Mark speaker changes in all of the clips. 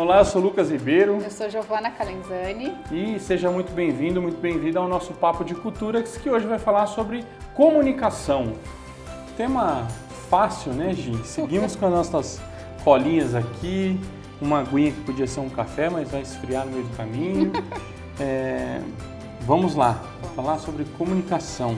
Speaker 1: Olá, eu sou Lucas Ribeiro.
Speaker 2: Eu sou Giovana Calenzani.
Speaker 1: E seja muito bem-vindo, muito bem-vinda ao nosso Papo de Cultura, que hoje vai falar sobre comunicação. Tema fácil, né, Gi? Seguimos com as nossas colinhas aqui, uma aguinha que podia ser um café, mas vai esfriar no meio do caminho. Vamos lá, falar sobre comunicação.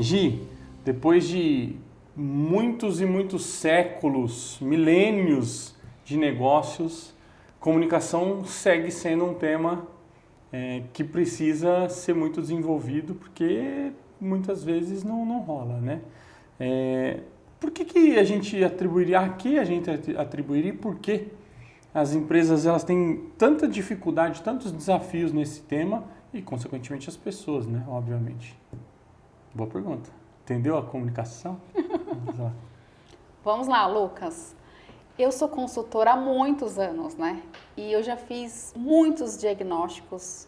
Speaker 1: Gi, depois de muitos e muitos séculos, milênios de negócios, comunicação segue sendo um tema que precisa ser muito desenvolvido, porque muitas vezes não rola, né? Por que a gente atribuiria, e por que as empresas elas têm tanta dificuldade, tantos desafios nesse tema e, consequentemente, as pessoas, né? Obviamente. Boa pergunta. Entendeu a comunicação?
Speaker 2: Vamos lá, Lucas. Eu sou consultora há muitos anos, né? E eu já fiz muitos diagnósticos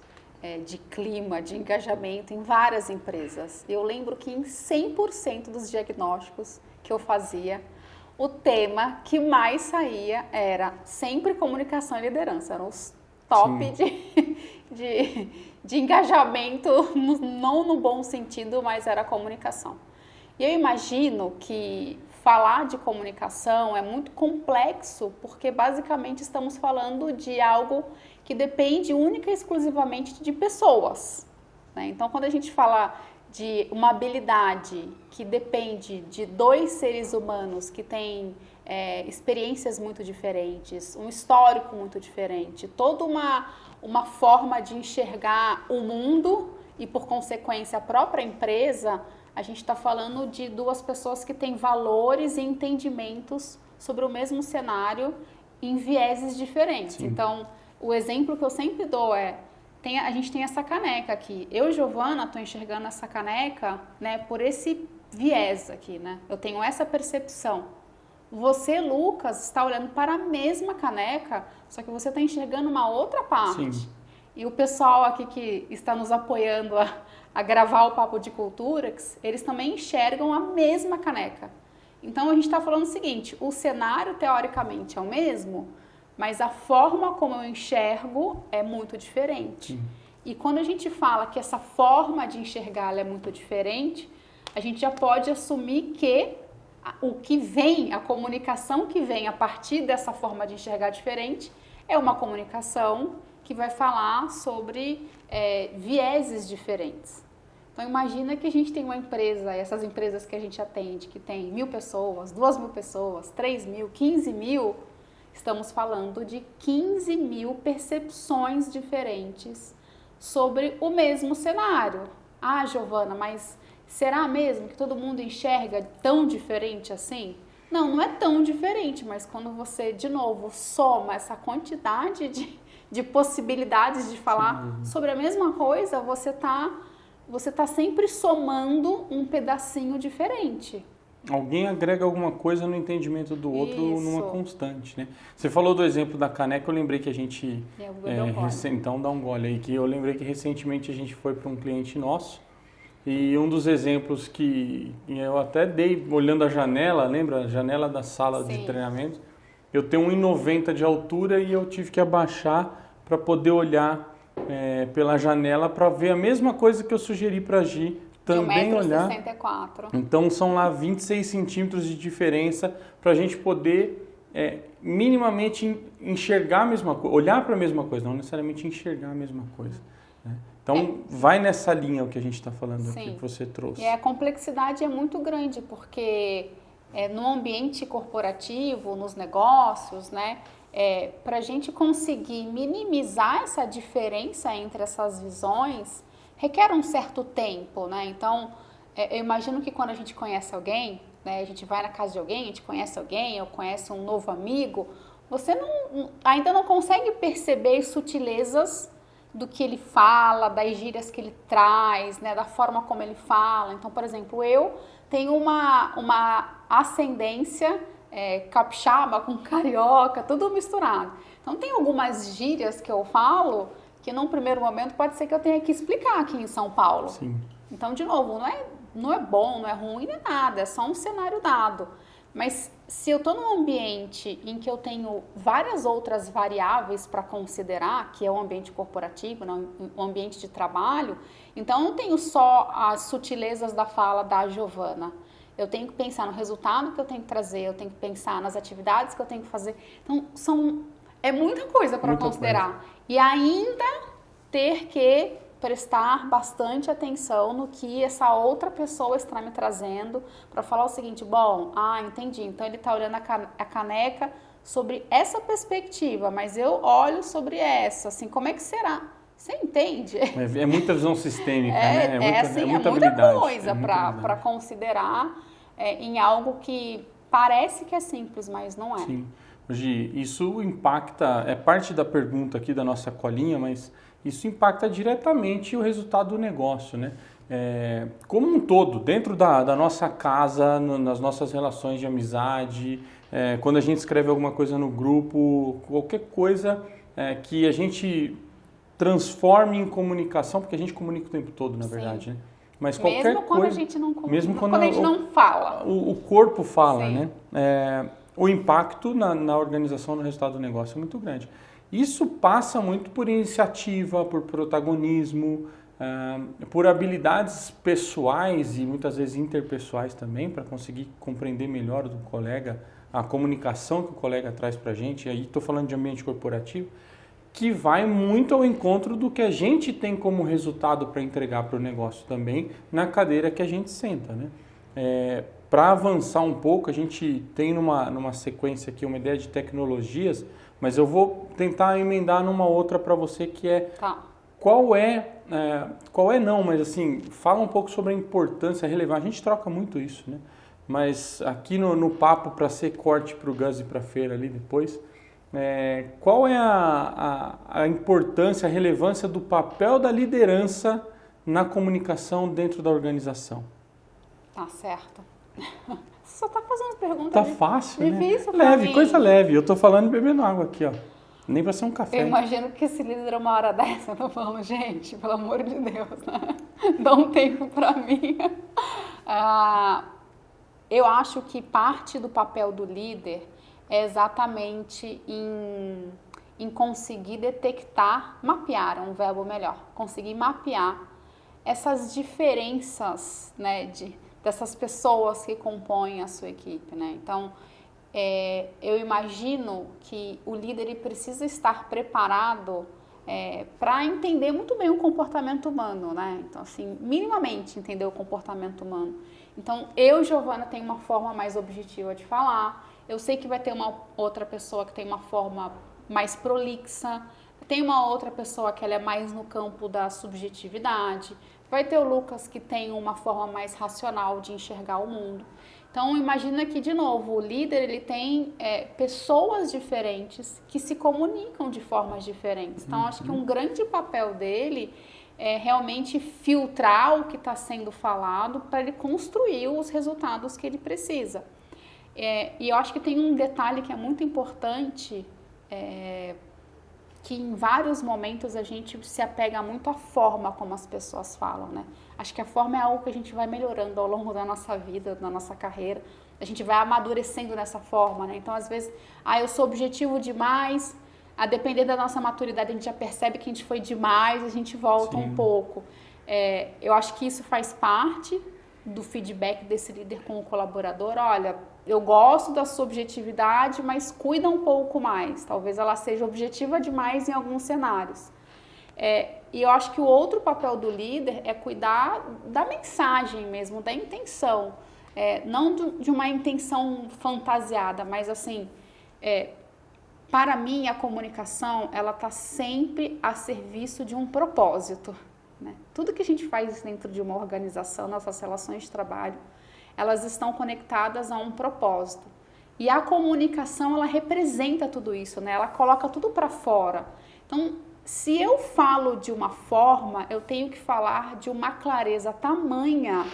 Speaker 2: de clima, de engajamento em várias empresas. Eu lembro que em 100% dos diagnósticos que eu fazia, o tema que mais saía era sempre comunicação e liderança. Eram os top de engajamento, não no bom sentido, mas era a comunicação. E eu imagino que falar de comunicação é muito complexo, porque basicamente estamos falando de algo que depende única e exclusivamente de pessoas, né? Então, quando a gente fala de uma habilidade que depende de dois seres humanos que têm experiências muito diferentes, um histórico muito diferente, toda uma forma de enxergar o mundo e, por consequência, a própria empresa, a gente está falando de duas pessoas que têm valores e entendimentos sobre o mesmo cenário em vieses diferentes. Sim. Então, o exemplo que eu sempre dou a gente tem essa caneca aqui. Eu, Giovana, estou enxergando essa caneca, né, por esse viés aqui, né? Eu tenho essa percepção. Você, Lucas, está olhando para a mesma caneca, só que você está enxergando uma outra parte. Sim. E o pessoal aqui que está nos apoiando a gravar o Papo de Cultura, eles também enxergam a mesma caneca. Então, a gente está falando o seguinte, o cenário, teoricamente, é o mesmo, mas a forma como eu enxergo é muito diferente. Sim. E quando a gente fala que essa forma de enxergar é muito diferente, a gente já pode assumir que a comunicação que vem a partir dessa forma de enxergar diferente é uma comunicação que vai falar sobre vieses diferentes. Então, imagina que a gente tem uma empresa, essas empresas que a gente atende, que tem 1.000 pessoas, 2.000 pessoas, 3.000, 15.000, estamos falando de 15.000 percepções diferentes sobre o mesmo cenário. Ah, Giovana, mas será mesmo que todo mundo enxerga tão diferente assim? Não é tão diferente, mas quando você, de novo, soma essa quantidade de possibilidades de falar sobre a mesma coisa, você tá sempre somando um pedacinho diferente.
Speaker 1: Alguém agrega alguma coisa no entendimento do outro numa constante, né? Você falou do exemplo da caneca, eu lembrei que a gente... então dá um gole aí, que eu lembrei que recentemente a gente foi para um cliente nosso e um dos exemplos que eu até dei olhando a janela, lembra? A janela da sala de treinamento. Eu tenho 1,90 de altura e eu tive que abaixar para poder olhar pela janela para ver a mesma coisa que eu sugeri para a Gi também olhar.
Speaker 2: 1,64 m.
Speaker 1: Então são lá 26 centímetros de diferença para a gente poder minimamente enxergar a mesma coisa, olhar para a mesma coisa, não necessariamente enxergar a mesma coisa, né? Então vai nessa linha o que a gente está falando aqui, que você trouxe.
Speaker 2: E a complexidade é muito grande, porque no ambiente corporativo, nos negócios, né, para a gente conseguir minimizar essa diferença entre essas visões, requer um certo tempo, né? Então, eu imagino que quando a gente conhece alguém, né, a gente vai na casa de alguém, a gente conhece alguém, ou conhece um novo amigo, você ainda não consegue perceber sutilezas do que ele fala, das gírias que ele traz, né, da forma como ele fala. Então, por exemplo, eu tenho uma ascendência capixaba com carioca, tudo misturado. Então, tem algumas gírias que eu falo que num primeiro momento pode ser que eu tenha que explicar aqui em São Paulo.
Speaker 1: Sim.
Speaker 2: Então, de novo, não é bom, não é ruim, não é nada, é só um cenário dado. Mas se eu estou num ambiente em que eu tenho várias outras variáveis para considerar, que é o ambiente corporativo, não, o ambiente de trabalho, então eu não tenho só as sutilezas da fala da Giovana. Eu tenho que pensar no resultado que eu tenho que trazer, eu tenho que pensar nas atividades que eu tenho que fazer. Então, é muita coisa para considerar. E ainda ter que prestar bastante atenção no que essa outra pessoa está me trazendo para falar o seguinte, bom, entendi, então ele está olhando a caneca sobre essa perspectiva, mas eu olho sobre essa, assim, como é que será? Você entende?
Speaker 1: É muita visão sistêmica, né?
Speaker 2: É muita coisa para considerar em algo que parece que é simples, mas não é.
Speaker 1: Sim. Gi, isso impacta, é parte da pergunta aqui da nossa colinha, mas isso impacta diretamente o resultado do negócio, né? Como um todo, dentro da nossa casa, nas nossas relações de amizade, quando a gente escreve alguma coisa no grupo, qualquer coisa que a gente transforme em comunicação, porque a gente comunica o tempo todo, na verdade, né? Mas qualquer
Speaker 2: mesmo quando
Speaker 1: coisa,
Speaker 2: a gente não comunica,
Speaker 1: mesmo
Speaker 2: quando a gente não fala.
Speaker 1: O corpo fala,
Speaker 2: Sim.
Speaker 1: né? O impacto na organização, no resultado do negócio é muito grande. Isso passa muito por iniciativa, por protagonismo, por habilidades pessoais e muitas vezes interpessoais também, para conseguir compreender melhor do colega, a comunicação que o colega traz para a gente. E aí estou falando de ambiente corporativo, que vai muito ao encontro do que a gente tem como resultado para entregar para o negócio também na cadeira que a gente senta, né? Para avançar um pouco, a gente tem numa sequência aqui uma ideia de tecnologias, mas eu vou tentar emendar numa outra para você que é qual é não, mas assim, fala um pouco sobre a importância, a relevância. A gente troca muito isso, né? Mas aqui no papo, para ser corte para o Gus e para a Feira ali depois, qual é a importância, a relevância do papel da liderança na comunicação dentro da organização?
Speaker 2: Tá certo. Você só tá fazendo pergunta
Speaker 1: tá fácil,
Speaker 2: difícil,
Speaker 1: né? Leve, coisa leve. Eu tô falando bebendo água aqui, ó. Nem pra ser um café.
Speaker 2: Eu imagino que esse líder uma hora dessa, eu tô falando, gente, pelo amor de Deus, né? Dá um tempo pra mim. Eu acho que parte do papel do líder é exatamente em conseguir detectar, mapear, é um verbo melhor, conseguir mapear essas diferenças, né, dessas pessoas que compõem a sua equipe, né? Então, eu imagino que o líder ele precisa estar preparado para entender muito bem o comportamento humano, né? Então, assim, minimamente entender o comportamento humano. Então, eu, Giovana, tenho uma forma mais objetiva de falar. Eu sei que vai ter uma outra pessoa que tem uma forma mais prolixa. Tem uma outra pessoa que ela é mais no campo da subjetividade. Vai ter o Lucas que tem uma forma mais racional de enxergar o mundo. Então, imagina que, de novo, o líder ele tem pessoas diferentes que se comunicam de formas diferentes. Então, acho que um grande papel dele é realmente filtrar o que está sendo falado para ele construir os resultados que ele precisa. E eu acho que tem um detalhe que é muito importante, que em vários momentos a gente se apega muito à forma como as pessoas falam, né? Acho que a forma é algo que a gente vai melhorando ao longo da nossa vida, da nossa carreira. A gente vai amadurecendo nessa forma, né? Então, às vezes, eu sou objetivo demais, a depender da nossa maturidade, a gente já percebe que a gente foi demais, a gente volta um pouco. Eu acho que isso faz parte do feedback desse líder com o colaborador. Olha, eu gosto da sua objetividade, mas cuida um pouco mais. Talvez ela seja objetiva demais em alguns cenários. E eu acho que o outro papel do líder é cuidar da mensagem mesmo, da intenção. Não de uma intenção fantasiada, mas assim, para mim a comunicação, ela está sempre a serviço de um propósito, né? Tudo que a gente faz dentro de uma organização, nossas relações de trabalho, elas estão conectadas a um propósito. E a comunicação, ela representa tudo isso, né? Ela coloca tudo para fora. Então, se eu falo de uma forma, eu tenho que falar de uma clareza tamanha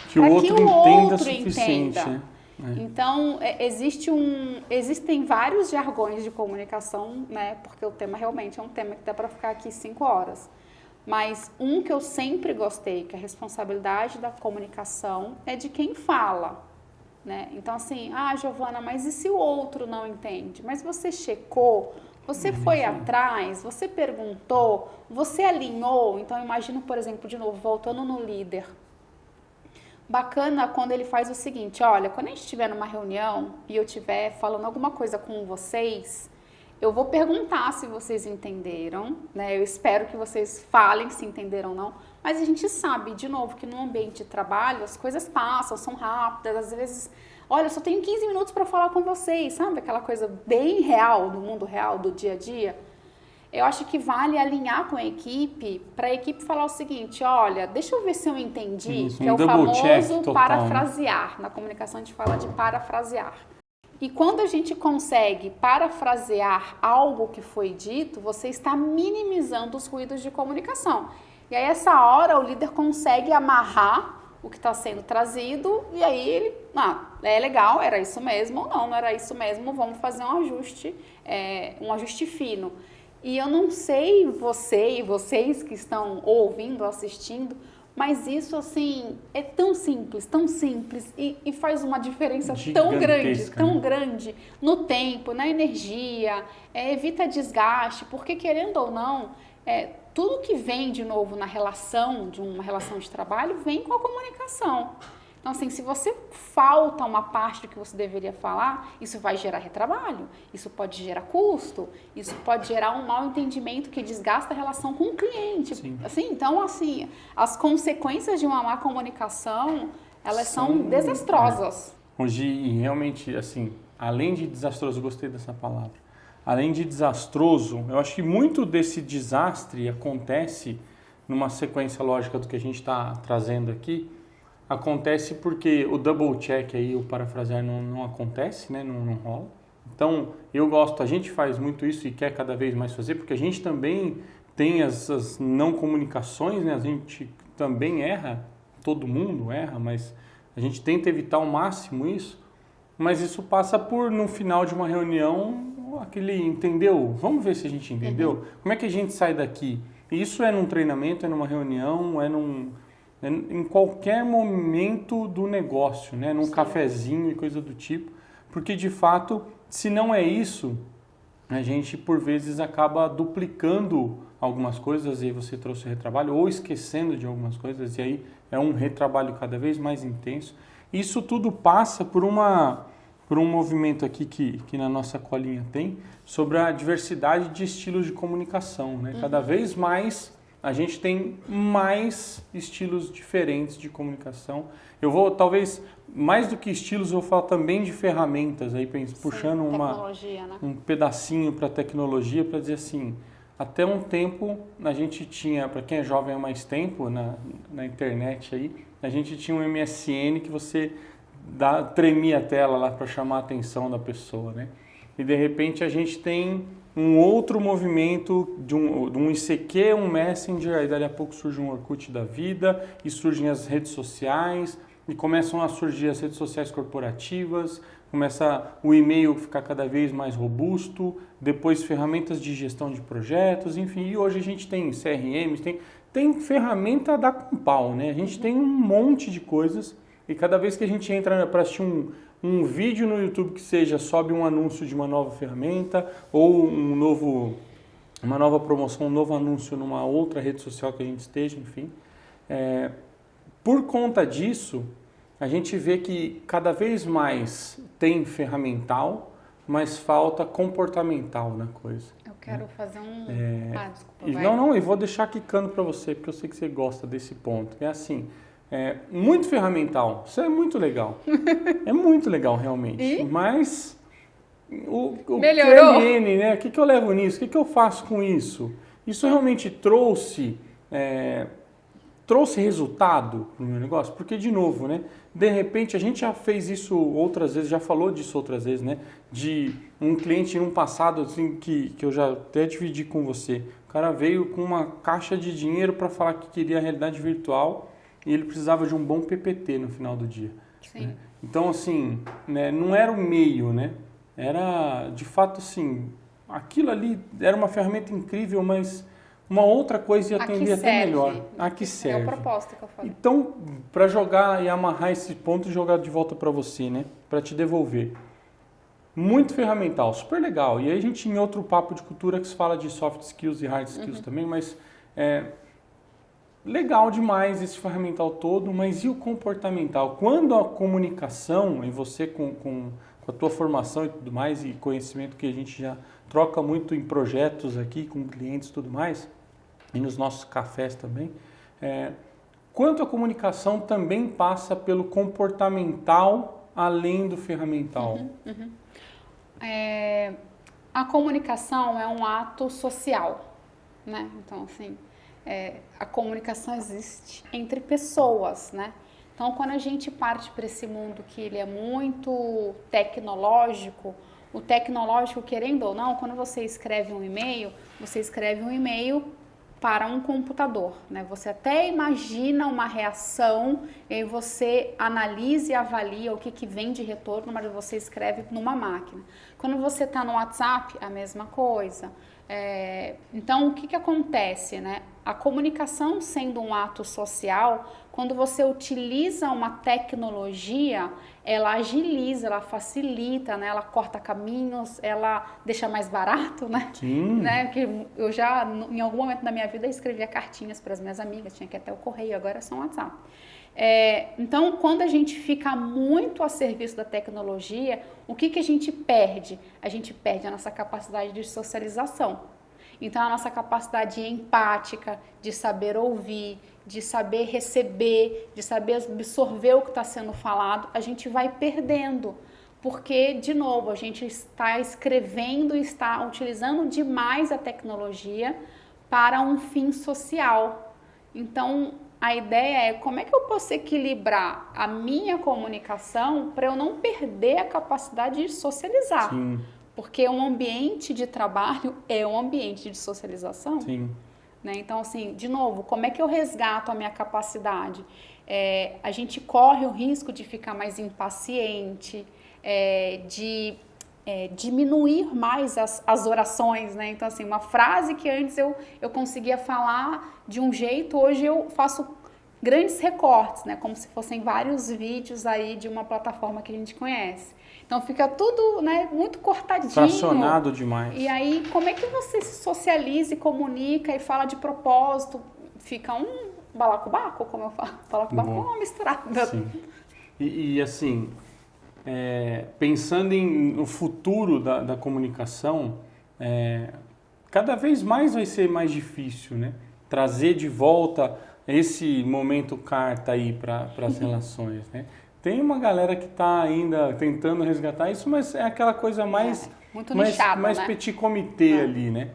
Speaker 1: que o outro entenda o suficiente.
Speaker 2: Então, existem vários jargões de comunicação, né? Porque o tema realmente é um tema que dá para ficar aqui 5 horas. Mas um que eu sempre gostei, que a responsabilidade da comunicação é de quem fala. né? Então, assim, Giovana, mas e se o outro não entende? Mas você checou, você foi atrás, você perguntou, você alinhou. Então, eu imagino, por exemplo, de novo, voltando no líder. Bacana quando ele faz o seguinte, olha, quando a gente estiver numa reunião e eu estiver falando alguma coisa com vocês, eu vou perguntar se vocês entenderam, né? Eu espero que vocês falem se entenderam ou não, mas a gente sabe, de novo, que no ambiente de trabalho as coisas passam, são rápidas, às vezes, olha, eu só tenho 15 minutos para falar com vocês, sabe? Aquela coisa bem real, do mundo real, do dia a dia. Eu acho que vale alinhar com a equipe, para a equipe falar o seguinte, olha, deixa eu ver se eu entendi,
Speaker 1: isso,
Speaker 2: que é o famoso
Speaker 1: total,
Speaker 2: parafrasear. Na comunicação a gente fala de parafrasear. E quando a gente consegue parafrasear algo que foi dito, você está minimizando os ruídos de comunicação. E aí, essa hora, o líder consegue amarrar o que está sendo trazido e aí ele, é legal, era isso mesmo, ou não era isso mesmo, vamos fazer um ajuste fino. E eu não sei você e vocês que estão ouvindo, assistindo, mas isso, assim, é tão simples e faz uma diferença tão grande no tempo, na energia, evita desgaste, porque querendo ou não, tudo que vem de novo na relação, de uma relação de trabalho, vem com a comunicação. Então, assim, se você falta uma parte do que você deveria falar, isso vai gerar retrabalho, isso pode gerar custo, isso pode gerar um mau entendimento que desgasta a relação com o cliente. Assim, então, assim, as consequências de uma má comunicação, elas são desastrosas.
Speaker 1: Hoje, realmente, assim, além de desastroso, gostei dessa palavra, além de desastroso, eu acho que muito desse desastre acontece numa sequência lógica do que a gente está trazendo aqui, acontece porque o double check aí, o parafrasear não acontece, né? Não rola. Então, eu gosto, a gente faz muito isso e quer cada vez mais fazer, porque a gente também tem as não comunicações, né? A gente também erra, todo mundo erra, mas a gente tenta evitar ao máximo isso, mas isso passa por, no final de uma reunião, aquele, entendeu? Vamos ver se a gente entendeu? Como é que a gente sai daqui? E isso é num treinamento, é numa reunião, em qualquer momento do negócio, né? Num cafezinho e coisa do tipo, porque de fato, se não é isso, a gente por vezes acaba duplicando algumas coisas e aí você trouxe o retrabalho, ou esquecendo de algumas coisas e aí é um retrabalho cada vez mais intenso. Isso tudo passa por um movimento aqui que na nossa colinha tem, sobre a diversidade de estilos de comunicação, né? Cada vez mais a gente tem mais estilos diferentes de comunicação. Eu vou, talvez, mais do que estilos, eu vou falar também de ferramentas, aí puxando um pedacinho para a tecnologia, para dizer assim, até um tempo a gente tinha, para quem é jovem há mais tempo, na internet aí, a gente tinha um MSN que você tremia a tela lá para chamar a atenção da pessoa, né? E de repente a gente tem um outro movimento de um ICQ, um Messenger, aí dali a pouco surge um Orkut da vida, e surgem as redes sociais, e começam a surgir as redes sociais corporativas, começa o e-mail ficar cada vez mais robusto, depois ferramentas de gestão de projetos, enfim, e hoje a gente tem CRMs, tem ferramenta a dar com pau, né? A gente tem um monte de coisas, e cada vez que a gente entra para assistir um vídeo no YouTube que seja, sobe um anúncio de uma nova ferramenta ou uma nova promoção, um novo anúncio numa outra rede social que a gente esteja, enfim. Por conta disso, a gente vê que cada vez mais tem ferramental, mas falta comportamental na coisa.
Speaker 2: Eu quero fazer desculpa,
Speaker 1: Não, eu vou deixar quicando para você, porque eu sei que você gosta desse ponto. É assim, muito ferramental, isso é muito legal. É muito legal, realmente. Mas o
Speaker 2: melhorou.
Speaker 1: QMN, né? O que eu levo nisso? O que eu faço com isso? Isso realmente trouxe resultado no meu negócio? Porque, de novo, né? De repente, a gente já fez isso outras vezes, já falou disso outras vezes, né? De um cliente no passado, assim, que eu já até dividi com você. O cara veio com uma caixa de dinheiro para falar que queria a realidade virtual e ele precisava de um bom PPT no final do dia.
Speaker 2: Sim.
Speaker 1: Né? Então, assim, né, não era o meio, né? Era, de fato, assim, aquilo ali era uma ferramenta incrível, mas uma outra coisa e atender até
Speaker 2: serve.
Speaker 1: melhor. A que serve.
Speaker 2: É o propósito que eu falei.
Speaker 1: Então, para jogar e amarrar esse ponto e jogar de volta para você, né? Para te devolver. Muito ferramental, super legal. E aí a gente em outro papo de cultura que se fala de soft skills e hard skills também, mas legal demais esse ferramental todo, mas e o comportamental? Quando a comunicação, e você com a tua formação e tudo mais, e conhecimento que a gente já troca muito em projetos aqui, com clientes e tudo mais, e nos nossos cafés também, quanto a comunicação também passa pelo comportamental além do ferramental.
Speaker 2: A comunicação é um ato social, né? Então, assim, a comunicação existe entre pessoas, né? Então, quando a gente parte para esse mundo que ele é muito tecnológico, o tecnológico, querendo ou não, quando você escreve um e-mail, você escreve um e-mail para um computador, né? Você até imagina uma reação e aí você analisa e avalia o que vem de retorno, mas você escreve numa máquina. Quando você está no WhatsApp, a mesma coisa. Então, o que acontece, né? A comunicação sendo um ato social, quando você utiliza uma tecnologia, ela agiliza, ela facilita, né? Ela corta caminhos, ela deixa mais barato, né?
Speaker 1: Sim.
Speaker 2: Né? Porque eu já, em algum momento da minha vida, escrevia cartinhas para as minhas amigas, tinha que ir até o correio, agora é só um WhatsApp. Então, quando a gente fica muito a serviço da tecnologia, o que a gente perde? A gente perde a nossa capacidade de socialização. Então, a nossa capacidade empática, de saber ouvir, de saber receber, de saber absorver o que está sendo falado, a gente vai perdendo. Porque, de novo, a gente está escrevendo e está utilizando demais a tecnologia para um fim social. Então, a ideia é como é que eu posso equilibrar a minha comunicação para eu não perder a capacidade de socializar.
Speaker 1: Sim.
Speaker 2: Porque um ambiente de trabalho é um ambiente de socialização.
Speaker 1: Sim.
Speaker 2: Né? Então, assim, de novo, como é que eu resgato a minha capacidade? A gente corre o risco de ficar mais impaciente, de diminuir mais as orações, né? Então, assim, uma frase que antes eu conseguia falar de um jeito, hoje eu faço grandes recortes, né? Como se fossem vários vídeos aí de uma plataforma que a gente conhece. Então, fica tudo, né, muito cortadinho.
Speaker 1: Fracionado demais.
Speaker 2: E aí, como é que você se socializa e comunica e fala de propósito? Fica um balacobaco, como eu falo. Balacobaco é uma misturada.
Speaker 1: Sim. E assim... pensando no futuro da comunicação, cada vez mais vai ser mais difícil, né? Trazer de volta esse momento carta aí para as relações, né? Tem uma galera que está ainda tentando resgatar isso, mas é aquela coisa mais
Speaker 2: né?
Speaker 1: petit comité ali, né?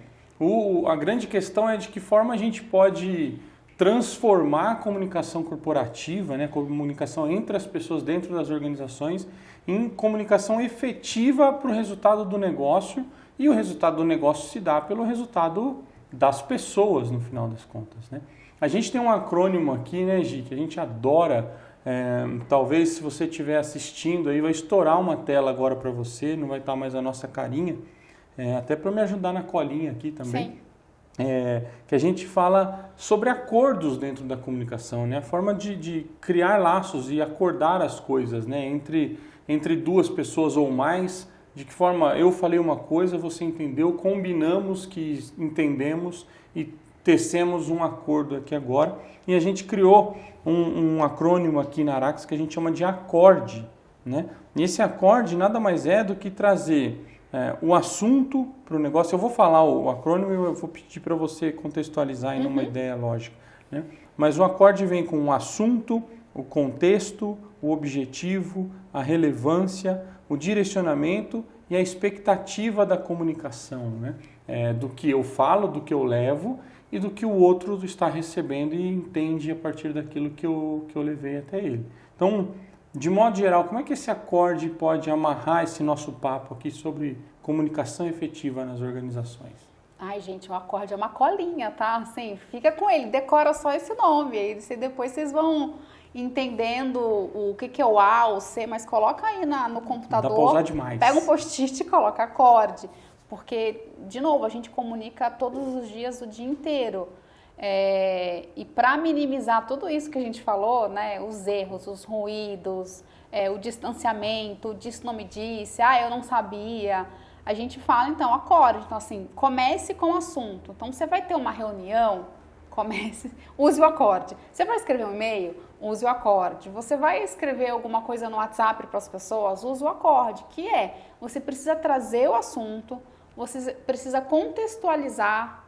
Speaker 1: A grande questão é de que forma a gente pode transformar a comunicação corporativa, né? A comunicação entre as pessoas dentro das organizações em comunicação efetiva para o resultado do negócio, e o resultado do negócio se dá pelo resultado das pessoas, no final das contas, né? A gente tem um acrônimo aqui, né, Gi, que a gente adora. Talvez se você estiver assistindo aí, vai estourar uma tela agora para você, não vai estar mais a nossa carinha, até para me ajudar na colinha aqui também.
Speaker 2: Sim.
Speaker 1: Que a gente fala sobre acordos dentro da comunicação, né? A forma de criar laços e acordar as coisas, né? Entre duas pessoas ou mais, de que forma eu falei uma coisa, você entendeu, combinamos que entendemos e tecemos um acordo aqui agora. E a gente criou um acrônimo aqui na Arax que a gente chama de acorde, né? E esse acorde nada mais é do que trazer o assunto para o negócio. Eu vou falar o acrônimo e eu vou pedir para você contextualizar em uma ideia lógica, né? Mas o acorde vem com o assunto, o contexto, o objetivo, a relevância, o direcionamento e a expectativa da comunicação, né? Do que eu falo, do que eu levo e do que o outro está recebendo e entende a partir daquilo que eu levei até ele. Então, de modo geral, como é que esse acorde pode amarrar esse nosso papo aqui sobre comunicação efetiva nas organizações?
Speaker 2: Ai, gente, o acorde é uma colinha, tá? Assim, fica com ele, decora só esse nome, aí depois vocês vão entendendo o que é o A, o C, mas coloca aí no computador.
Speaker 1: Dá pra usar demais.
Speaker 2: Pega um post-it e coloca acorde. porque, de novo, a gente comunica todos os dias, o dia inteiro. E para minimizar tudo isso que a gente falou, né, os erros, os ruídos, o distanciamento, disse não me disse, eu não sabia, a gente fala, então, acorde. Então, assim, comece com o assunto. Então, você vai ter uma reunião, use o acorde. Você vai escrever um e-mail? Use o acorde. Você vai escrever alguma coisa no WhatsApp para as pessoas? Use o acorde, você precisa trazer o assunto, você precisa contextualizar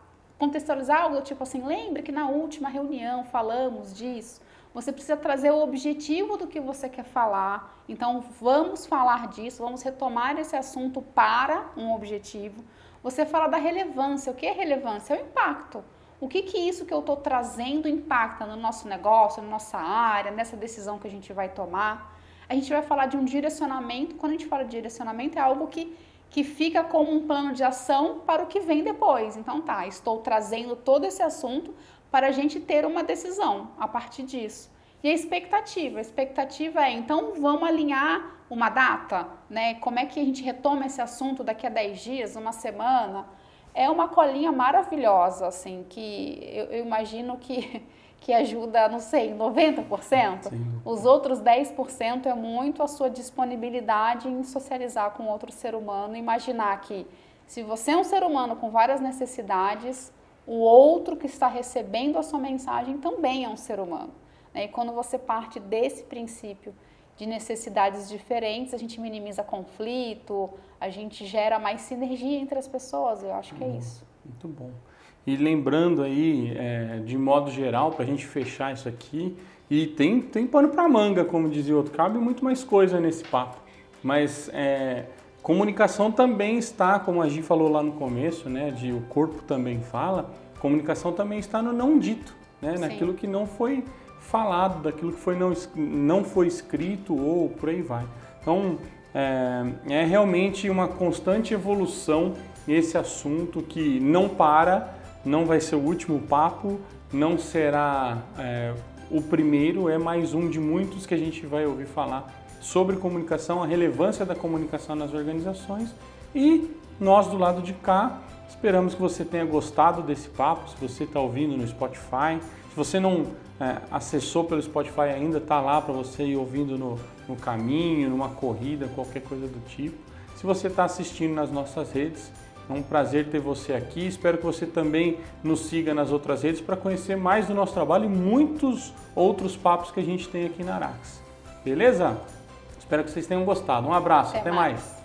Speaker 2: algo do tipo assim, lembre que na última reunião falamos disso. Você precisa trazer o objetivo do que você quer falar. Então, vamos falar disso, vamos retomar esse assunto para um objetivo. Você fala da relevância. O que é relevância? É o impacto. O que isso que eu estou trazendo impacta no nosso negócio, na nossa área, nessa decisão que a gente vai tomar? A gente vai falar de um direcionamento. Quando a gente fala de direcionamento, é algo que fica como um plano de ação para o que vem depois. Então estou trazendo todo esse assunto para a gente ter uma decisão a partir disso. E a expectativa é, então vamos alinhar uma data, né? Como é que a gente retoma esse assunto daqui a 10 dias, uma semana? É uma colinha maravilhosa, assim, que eu imagino que ajuda, não sei, 90%.
Speaker 1: Sim.
Speaker 2: Os outros 10% é muito a sua disponibilidade em socializar com outro ser humano, imaginar que se você é um ser humano com várias necessidades, o outro que está recebendo a sua mensagem também é um ser humano. Né? E quando você parte desse princípio de necessidades diferentes, a gente minimiza conflito, a gente gera mais sinergia entre as pessoas, eu acho que é isso.
Speaker 1: Muito bom. E lembrando aí, de modo geral, para a gente fechar isso aqui, e tem pano para manga, como dizia o outro, cabe muito mais coisa nesse papo, mas comunicação também está, como a Gi falou lá no começo, né, o corpo também fala, comunicação também está no não dito, né, naquilo que não foi falado, daquilo que não foi escrito ou por aí vai. Então, é realmente uma constante evolução esse assunto que não para, não vai ser o último papo, não será o primeiro, é mais um de muitos que a gente vai ouvir falar sobre comunicação, a relevância da comunicação nas organizações. E nós do lado de cá, esperamos que você tenha gostado desse papo. Se você está ouvindo no Spotify, se você não acessou pelo Spotify ainda, está lá para você ir ouvindo no caminho, numa corrida, qualquer coisa do tipo. Se você está assistindo nas nossas redes, é um prazer ter você aqui. Espero que você também nos siga nas outras redes para conhecer mais do nosso trabalho e muitos outros papos que a gente tem aqui na Arax. Beleza? Espero que vocês tenham gostado. Um abraço, até mais.